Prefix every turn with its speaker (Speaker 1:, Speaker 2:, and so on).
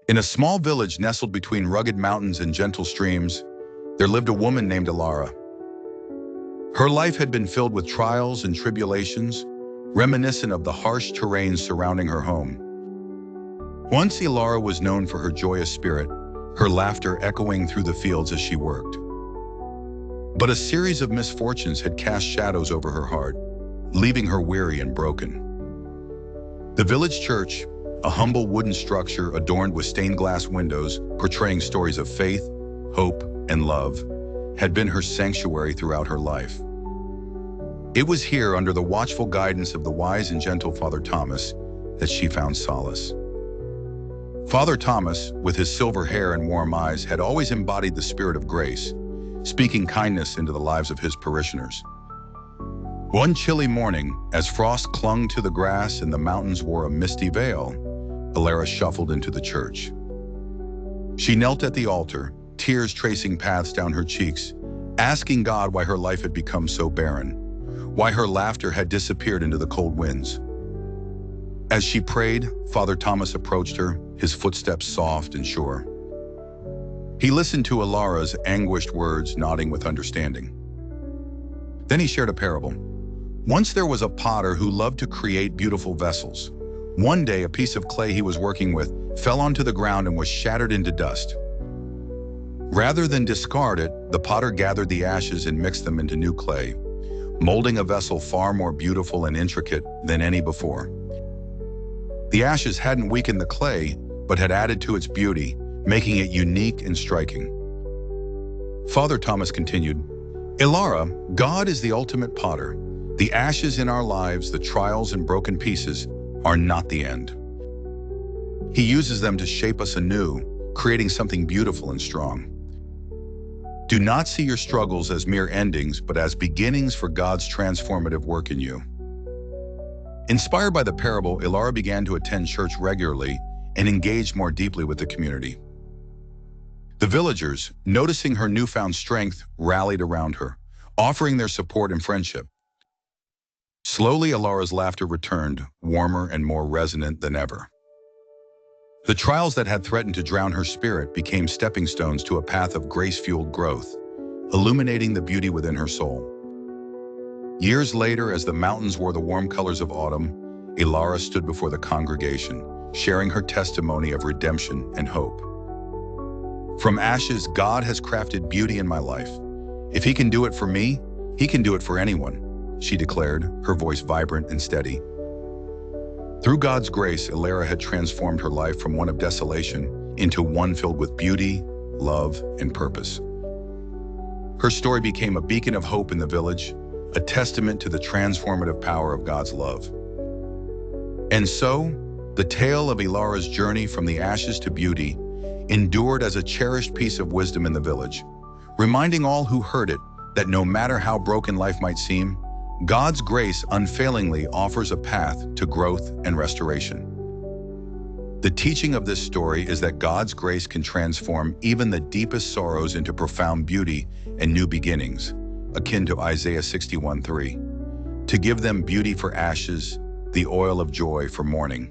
Speaker 1: In a small village nestled between rugged mountains and gentle streams, there lived a woman named Elara. Her life had been filled with trials and tribulations, reminiscent of the harsh terrain surrounding her home. Once Elara was known for her joyous spirit, her laughter echoing through the fields as she worked. But a series of misfortunes had cast shadows over her heart, leaving her weary and broken. The village church, a humble wooden structure adorned with stained glass windows portraying stories of faith, hope, and love, had been her sanctuary throughout her life. It was here, under the watchful guidance of the wise and gentle Father Thomas, that she found solace. Father Thomas, with his silver hair and warm eyes, had always embodied the spirit of grace, speaking kindness into the lives of his parishioners. One chilly morning, as frost clung to the grass and the mountains wore a misty veil, Elara shuffled into the church. She knelt at the altar, tears tracing paths down her cheeks, asking God why her life had become so barren, why her laughter had disappeared into the cold winds. As she prayed, Father Thomas approached her, his footsteps soft and sure. He listened to Elara's anguished words, nodding with understanding. Then he shared a parable. Once there was a potter who loved to create beautiful vessels. One day, a piece of clay he was working with fell onto the ground and was shattered into dust. Rather than discard it, the potter gathered the ashes and mixed them into new clay, molding a vessel far more beautiful and intricate than any before. The ashes hadn't weakened the clay, but had added to its beauty, making it unique and striking. Father Thomas continued, Elara, God is the ultimate potter. The ashes in our lives, the trials and broken pieces, are not the end. He uses them to shape us anew, creating something beautiful and strong. Do not see your struggles as mere endings, but as beginnings for God's transformative work in you. Inspired by the parable, Elara began to attend church regularly and engaged more deeply with the community. The villagers, noticing her newfound strength, rallied around her, offering their support and friendship. Slowly, Elara's laughter returned, warmer and more resonant than ever. The trials that had threatened to drown her spirit became stepping stones to a path of grace-fueled growth, illuminating the beauty within her soul. Years later, as the mountains wore the warm colors of autumn, Elara stood before the congregation, sharing her testimony of redemption and hope. From ashes, God has crafted beauty in my life. If He can do it for me, He can do it for anyone, she declared, her voice vibrant and steady. Through God's grace, Elara had transformed her life from one of desolation into one filled with beauty, love, and purpose. Her story became a beacon of hope in the village, a testament to the transformative power of God's love. And so, the tale of Elara's journey from the ashes to beauty endured as a cherished piece of wisdom in the village, reminding all who heard it that no matter how broken life might seem, God's grace unfailingly offers a path to growth and restoration. The teaching of this story is that God's grace can transform even the deepest sorrows into profound beauty and new beginnings, akin to Isaiah 61:3, to give them beauty for ashes, the oil of joy for mourning.